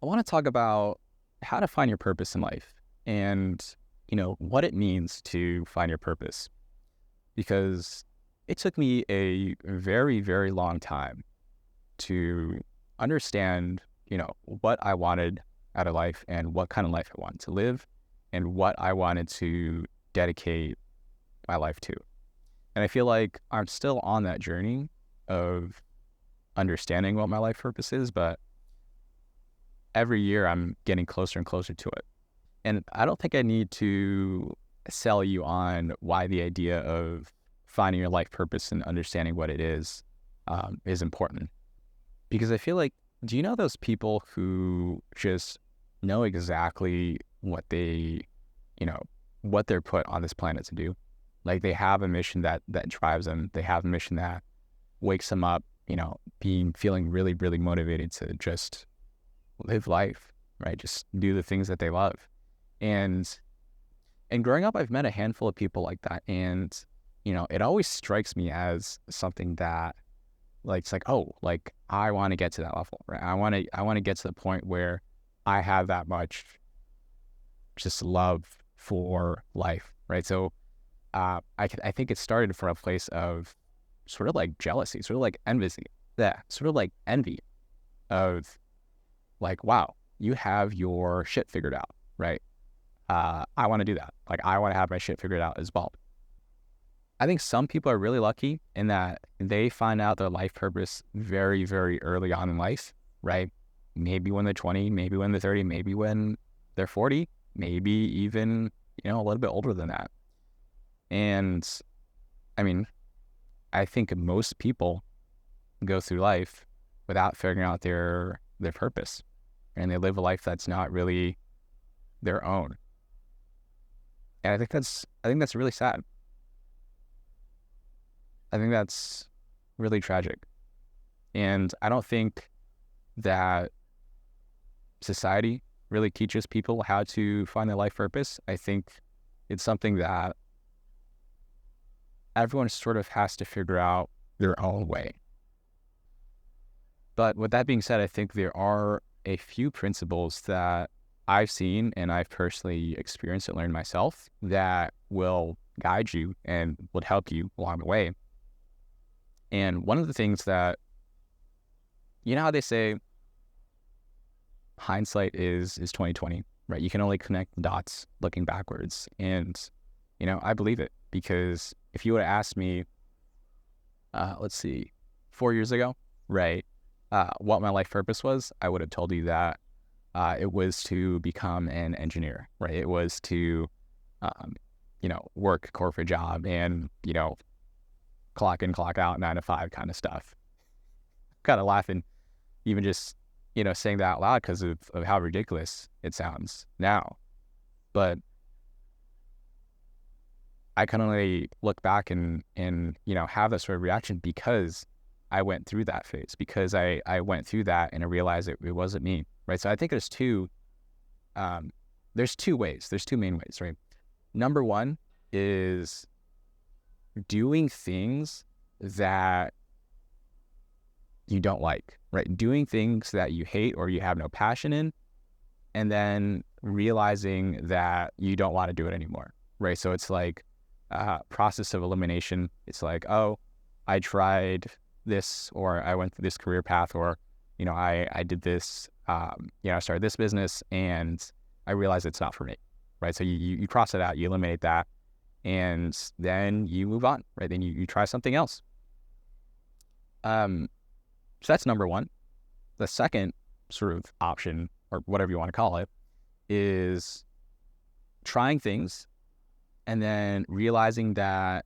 I want to talk about how to find your purpose in life and, what it means to find your purpose. Because it took me a very, very long time to understand, what I wanted out of life and what kind of life I wanted to live and what I wanted to dedicate my life to. And I feel like I'm still on that journey of understanding what my life purpose is, but every year I'm getting closer and closer to it. And I don't think I need to sell you on why the idea of finding your life purpose and understanding what it is important. Because I feel like, do you know those people who just know exactly you know, what they're put on this planet to do? Like they have a mission that drives them. They have a mission that wakes them up, feeling really, really motivated to just live life, right? Just do the things that they love. And growing up, I've met a handful of people like that. And, it always strikes me as something that it's like, oh, like I want to get to that level, right? I want to get to the point where I have that much just love for life, right? So I think it started from a place of sort of like jealousy, sort of like envy, sort of like envy of like, wow, you have your shit figured out, right? I want to do that. Like, I want to have my shit figured out as well. I think some people are really lucky in that they find out their life purpose very, very early on in life, right? Maybe when they're 20, maybe when they're 30, maybe when they're 40, maybe even, a little bit older than that. And I mean, I think most people go through life without figuring out their purpose, and they live a life that's not really their own. And I think that's really sad. I think that's really tragic. And I don't think that society really teaches people how to find their life purpose. I think it's something that everyone sort of has to figure out their own way. But with that being said, I think there are a few principles that I've seen and I've personally experienced and learned myself that will guide you and would help you along the way. And one of the things that, how they say hindsight is 2020, right? You can only connect the dots looking backwards. And, I believe it, because if you would have asked me, let's see, 4 years ago, right, what my life purpose was, I would have told you that it was to become an engineer, right? It was to, work a corporate job and, clock in, clock out, 9 to 5 kind of stuff. Kind of laughing, even just, saying that out loud because of how ridiculous it sounds now. But I can only look back and have that sort of reaction because I went through that phase, because I went through that and I realized it wasn't me, right? So I think there's two ways. There's two main ways, right? Number one is doing things that you don't like, right? Doing things that you hate or you have no passion in, and then realizing that you don't want to do it anymore, right? So it's like a process of elimination. It's like, oh, I tried this, or I went through this career path, or, I did this, I started this business and I realized it's not for me, right? So you cross it out, you eliminate that, and then you move on, right? Then you try something else. So that's number one. The second sort of option, or whatever you want to call it, is trying things and then realizing that,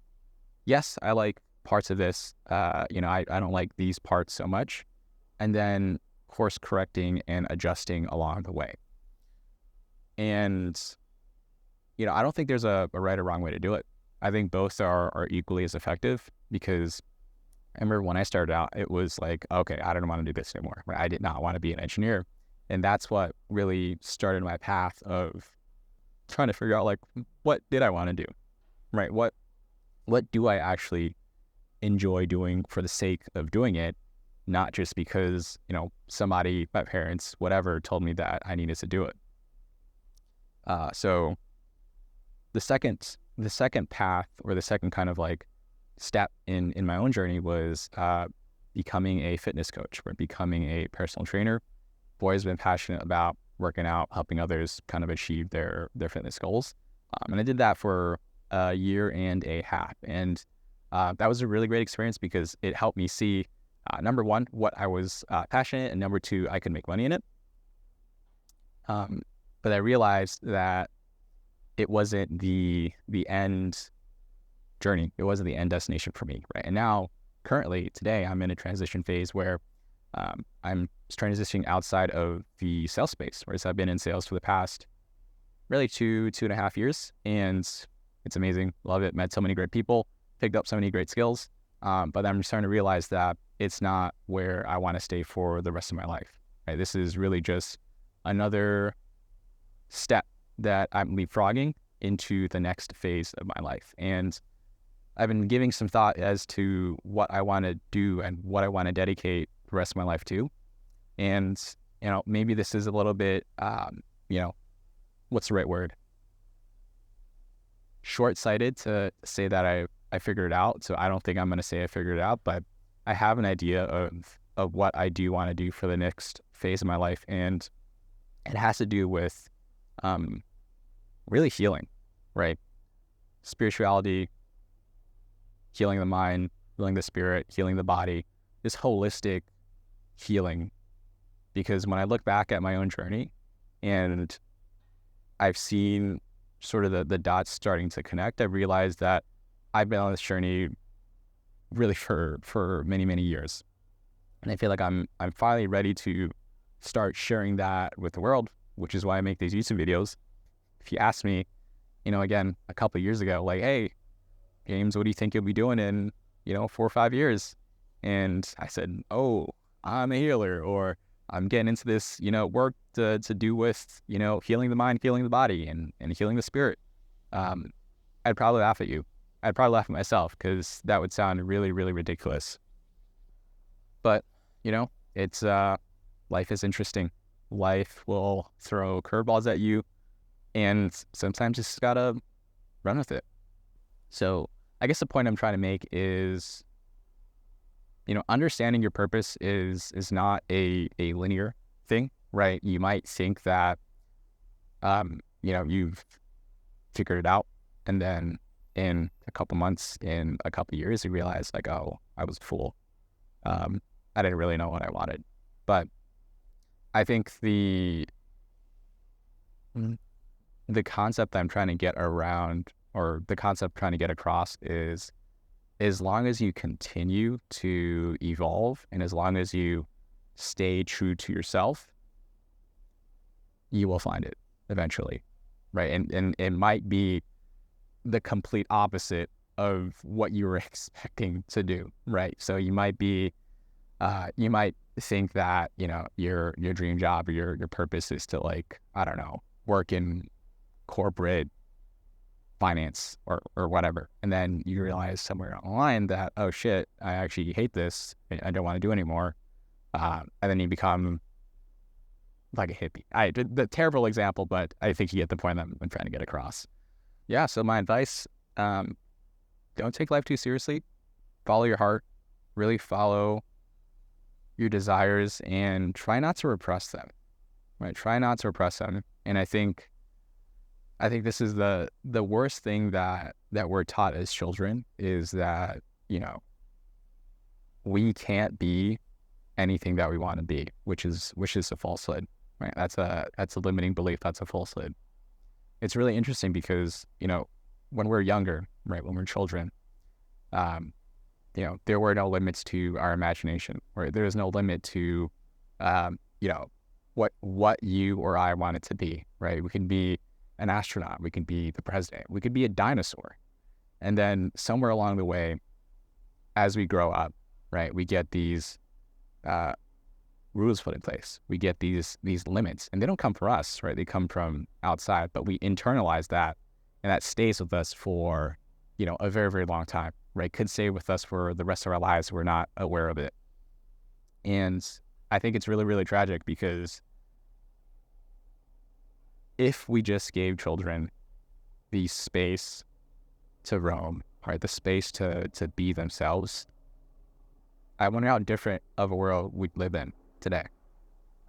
yes, I like parts of this, I don't like these parts so much, and then course correcting and adjusting along the way. And, I don't think there's a right or wrong way to do it. I think both are equally as effective, because I remember when I started out, it was like, okay, I don't want to do this anymore. Right? I did not want to be an engineer. And that's what really started my path of trying to figure out, like, what did I want to do, right? What do I actually enjoy doing for the sake of doing it? not just because, somebody, my parents, whatever, told me that I needed to do it. So the second path, or the second kind of like step in my own journey, was becoming a fitness coach, or becoming a personal trainer. I've always been passionate about working out, helping others kind of achieve their fitness goals. And I did that for a year and a half. And that was a really great experience because it helped me see, number one, what I was passionate, and number two, I could make money in it. But I realized that it wasn't the end journey. It wasn't the end destination for me, right? And now, currently, today, I'm in a transition phase where I'm transitioning outside of the sales space, whereas I've been in sales for the past really 2.5 years, and it's amazing. Love it. Met so many great people, picked up so many great skills, but I'm starting to realize that it's not where I want to stay for the rest of my life, right? This is really just another step that I'm leapfrogging into the next phase of my life. And I've been giving some thought as to what I want to do and what I want to dedicate the rest of my life to. And, maybe this is a little bit, what's the right word? Short-sighted to say that I figured it out. So I don't think I'm going to say I figured it out, but I have an idea of what I do want to do for the next phase of my life. And it has to do with really healing, right? Spirituality, healing the mind, healing the spirit, healing the body, this holistic healing. Because when I look back at my own journey and I've seen sort of the dots starting to connect, I've realized that I've been on this journey really for many, many years. And I feel like I'm finally ready to start sharing that with the world, which is why I make these YouTube videos. If you asked me, again, a couple of years ago, like, hey, James, what do you think you'll be doing in, 4 or 5 years? And I said, oh, I'm a healer, or I'm getting into this, work to do with, healing the mind, healing the body, and healing the spirit. I'd probably laugh at you. I'd probably laugh at myself, because that would sound really, really ridiculous. But, it's, life is interesting. Life will throw curveballs at you, and sometimes you just gotta run with it. So I guess the point I'm trying to make is, understanding your purpose is not a linear thing, right? You might think that, you've figured it out, and then in a couple months, in a couple years, you realize, like, oh, I was a fool. I didn't really know what I wanted. But I think the concept I'm trying to get around, or the concept I'm trying to get across, is as long as you continue to evolve, and as long as you stay true to yourself, you will find it eventually, right? And it might be the complete opposite of what you were expecting to do, right? So you might be, you might think that, your dream job, or your purpose is to, like, I don't know, work in corporate finance or whatever. And then you realize somewhere along the line that, oh shit, I actually hate this. I don't want to do it anymore. And then you become like a hippie. The terrible example, but I think you get the point I'm trying to get across. Yeah. So my advice, don't take life too seriously. Follow your heart, really follow your desires, and try not to repress them, right? Try not to repress them. And I think this is the worst thing that we're taught as children, is that, we can't be anything that we want to be, which is a falsehood, right? That's a limiting belief. That's a falsehood. It's really interesting because, when we're younger, right, when we're children, there were no limits to our imagination, right? There was no limit to, what you or I wanted to be, right? We can be an astronaut, we can be the president, we could be a dinosaur. And then somewhere along the way, as we grow up, right, we get these rules put in place. We get these limits, and they don't come from us, right? They come from outside, but we internalize that, and that stays with us for, a very, very long time, right? Could stay with us for the rest of our lives. We're not aware of it. And I think it's really, really tragic because if we just gave children the space to roam, right, the space to be themselves, I wonder how different of a world we'd live in today,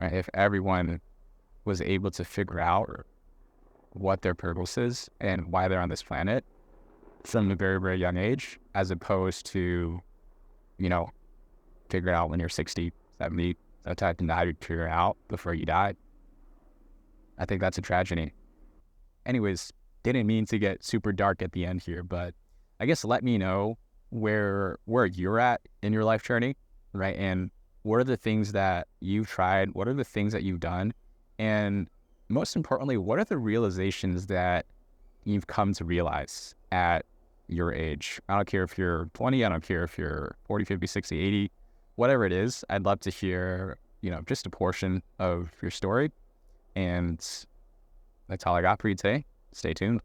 right? If everyone was able to figure out what their purpose is and why they're on this planet from a very, very young age, as opposed to, you know, figure it out when you're 60, 70, that type of now you figure it out before you die. I think that's a tragedy. Anyways, didn't mean to get super dark at the end here, but I guess let me know where you're at in your life journey, right? And what are the things that you've tried? What are the things that you've done? And most importantly, what are the realizations that you've come to realize at your age? I don't care if you're 20, I don't care if you're 40, 50, 60, 80, whatever it is. I'd love to hear, just a portion of your story. And that's all I got for you today. Stay tuned.